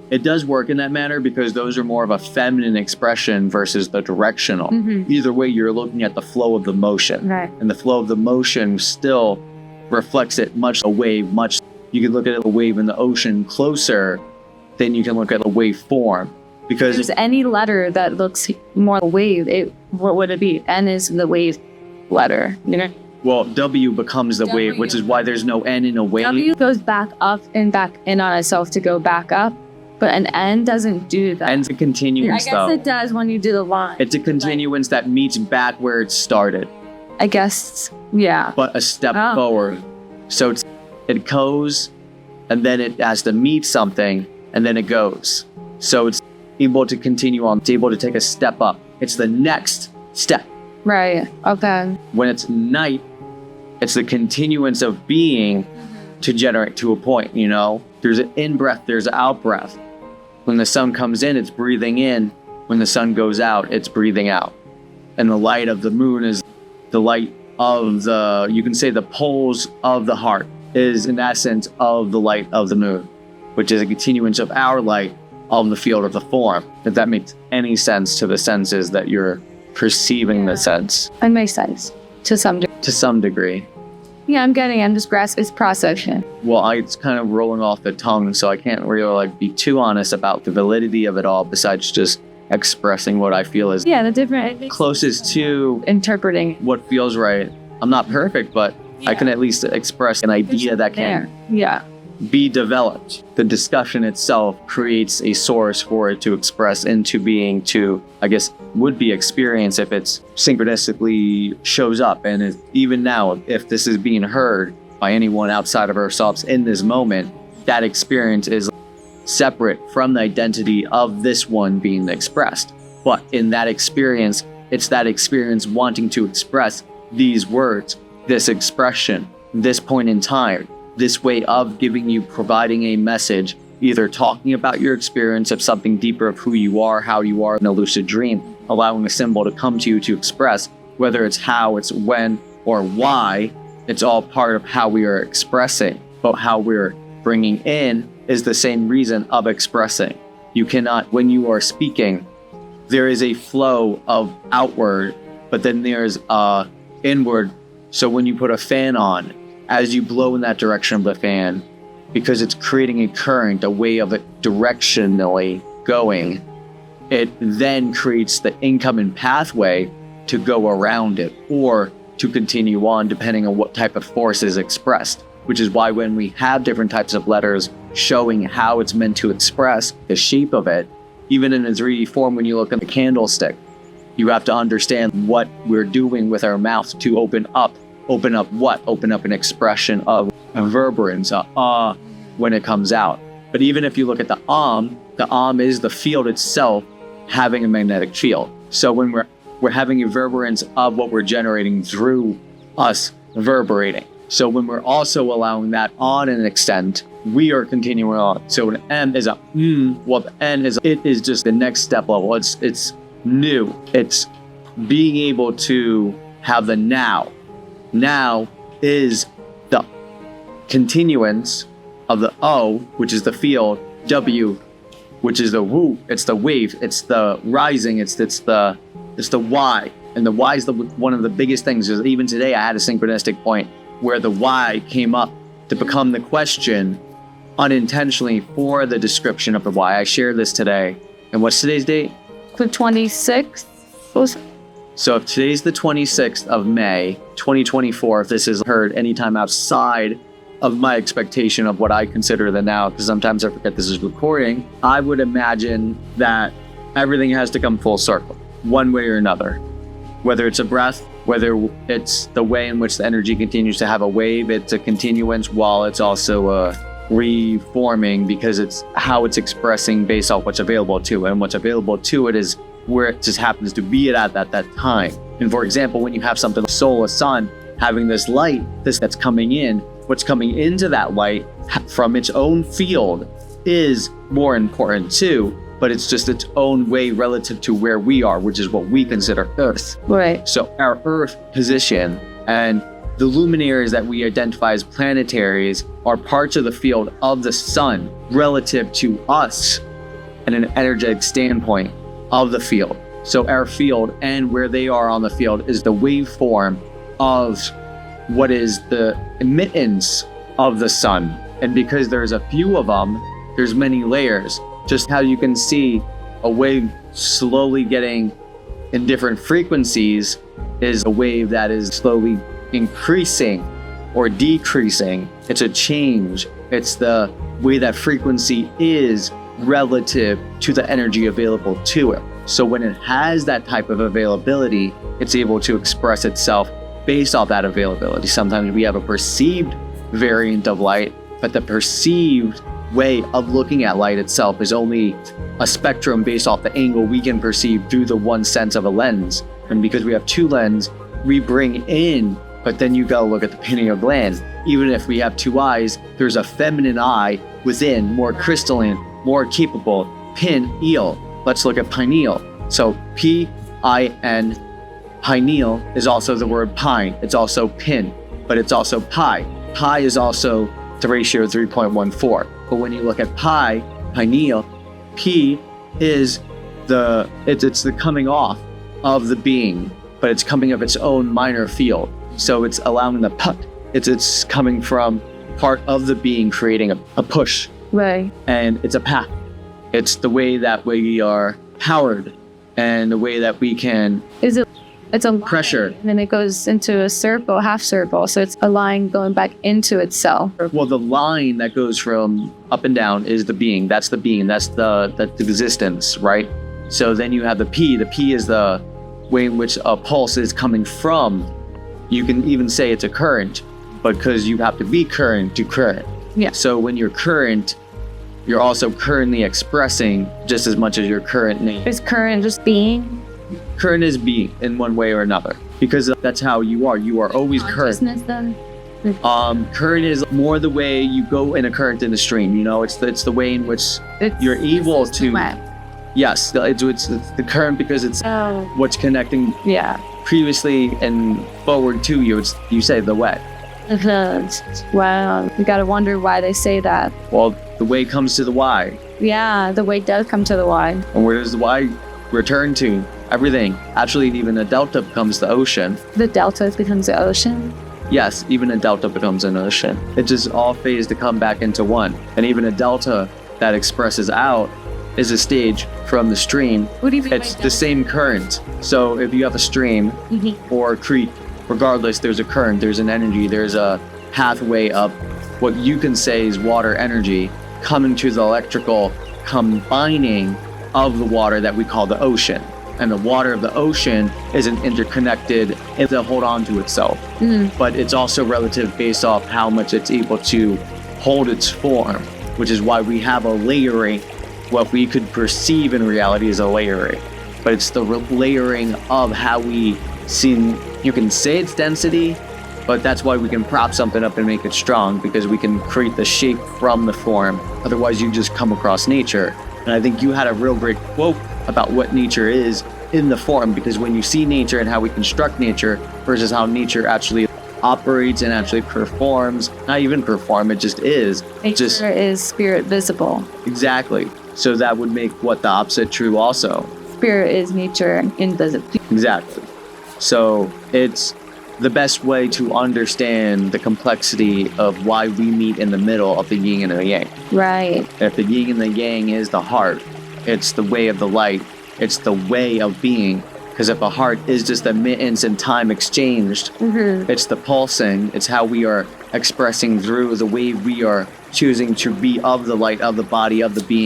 It does work in that manner because those are more of a feminine expression versus the directional. Either way, you're looking at the flow of the motion. Right. And the flow of the motion still reflects it much a wave, much. You can look at a wave in the ocean closer than you can look at a wave form. Because if there's any letter that looks more like a wave, what would it be? N is the wave letter, you know? Well, W becomes the wave, which is why there's no N in a wave. W goes back up and back in on itself to go back up, but an N doesn't do that. N's a continuance, I guess it does when you do the line. It's a continuance that meets back where it started. I guess, yeah. But a step forward. So it goes, and then it has to meet something, and then it goes. So it's able to continue on. It's able to take a step up. It's the next step. Right, okay. When it's night, it's the continuance of being to generate to a point, you know? There's an in-breath, there's an out-breath. When the sun comes in, it's breathing in. When the sun goes out, it's breathing out. And the light of the moon is the light of the, you can say the poles of the heart is in essence of the light of the moon, which is a continuance of our light of the field of the form. If that makes any sense to the senses that you're perceiving the sense. It makes sense to some degree. To some degree. Yeah, I'm just grasping, it's processing. Well, it's kind of rolling off the tongue, so I can't really be too honest about the validity of it all besides just expressing what I feel is the different closest to interpreting what feels right. I'm not perfect, but I can at least express an idea that can be developed. The discussion itself creates a source for it to express into being to, I guess, would be experience if it's synchronistically shows up. And even now, if this is being heard by anyone outside of ourselves in this moment, that experience is separate from the identity of this one being expressed. But in that experience, it's that experience wanting to express these words, this expression, this point in time, this way of giving you, providing a message, either talking about your experience of something deeper of who you are, how you are in a lucid dream, allowing a symbol to come to you to express, whether it's how, it's when, or why, it's all part of how we are expressing. But how we're bringing in is the same reason of expressing. You cannot, when you are speaking, there is a flow of outward, but then there's inward. So when you put a fan on, as you blow in that direction of the fan, because it's creating a current, a way of it directionally going, it then creates the incoming pathway to go around it or to continue on depending on what type of force is expressed, which is why when we have different types of letters showing how it's meant to express the shape of it, even in a 3D form, when you look at the candlestick, you have to understand what we're doing with our mouth to open up what? Open up an expression of reverberance, when it comes out. But even if you look at the is the field itself having a magnetic field. So when we're having a reverberance of what we're generating through us reverberating. So when we're also allowing that on an extent, we are continuing on. So an M is a well, the N is, it is just the next step level. It's new. It's being able to have the now. Now is the continuance of the O, which is the field, W, which is the woo, it's the wave, it's the rising, it's the Y. And the Y is one of the biggest things. Is even today I had a synchronistic point where the Y came up to become the question unintentionally for the description of the Y. I shared this today. And what's today's date? The 26th. So if today's the 26th of May, 2024, if this is heard anytime outside of my expectation of what I consider the now, because sometimes I forget this is recording, I would imagine that everything has to come full circle, one way or another. Whether it's a breath, whether it's the way in which the energy continues to have a wave, it's a continuance while it's also a reforming because it's how it's expressing based off what's available to it. And what's available to it is where it just happens to be at that time. And for example, when you have something like solar sun having this light, that's coming in, what's coming into that light from its own field is more important too, but it's just its own way relative to where we are, which is what we consider Earth. Right. So our Earth position and The luminaries that we identify as planetaries are parts of the field of the sun relative to us at an energetic standpoint of the field. So our field and where they are on the field is the waveform of what is the emittance of the sun. And because there's a few of them, there's many layers. Just how you can see a wave slowly getting in different frequencies is a wave that is slowly increasing or decreasing. It's a change. It's the way that frequency is relative to the energy available to it. So when it has that type of availability, it's able to express itself based off that availability. Sometimes we have a perceived variant of light, but the perceived way of looking at light itself is only a spectrum based off the angle we can perceive through the one sense of a lens. And because we have two lenses, we bring in, but then you gotta look at the pineal gland. Even if we have two eyes, there's a feminine eye within, more crystalline, more capable, pineal. Let's look at pineal. So P-I-N, pineal is also the word pine. It's also pin, but it's also pi. Pi is also the ratio 3.14. But when you look at pi, pineal, P is it's the coming off of the being, but it's coming of its own minor field. So it's allowing the put. It's coming from part of the being, creating a push. Right. And it's a path. It's the way that we are powered and the way that we can. It's a line, pressure. And then it goes into a circle, half circle. So it's a line going back into itself. Well, the line that goes from up and down is the being. That's the being. That's the existence, right? So then you have the P. The P is the way in which a pulse is coming from. You can even say it's a current, because you have to be current to current. Yeah. So when you're current, you're also currently expressing just as much as your current name. Is current just being? Current is being in one way or another, because that's how you are. You are always current. Consciousness then? Current is more the way you go in a current in the stream. You know, it's the way in which you're able to. Yes, it's the current because it's what's connecting. Yeah. Previously and forward to you. It's, you say the way. Wow. You gotta wonder why they say that. Well, the way comes to the why. Yeah, the way does come to the why. And where does the why return to? Everything. Actually, even a delta becomes the ocean. The delta becomes the ocean? Yes, even a delta becomes an ocean. It just all phase to come back into one. And even a delta that expresses out is a stage from the stream. What do you mean? It's the same current. So if you have a stream or a creek, regardless, there's a current, there's an energy, there's a pathway of what you can say is water energy coming to the electrical combining of the water that we call the ocean. And the water of the ocean isn't interconnected, it'll hold on to itself. But it's also relative based off how much it's able to hold its form, which is why we have a layering. What we could perceive in reality is a layering, but it's the layering of how we see. You can say it's density, but that's why we can prop something up and make it strong, because we can create the shape from the form. Otherwise, you just come across nature. And I think you had a real great quote about what nature is in the form, because when you see nature and how we construct nature versus how nature actually operates and actually performs, not even perform, it just is. Nature is spirit visible. Exactly. So that would make what the opposite true also. Spirit is nature invisible. Exactly. So it's the best way to understand the complexity of why we meet in the middle of the yin and the yang. Right. If the yin and the yang is the heart, it's the way of the light, it's the way of being. Because if the heart is just the emittance and time exchanged, it's the pulsing, it's how we are expressing through the way we are choosing to be of the light, of the body, of the being.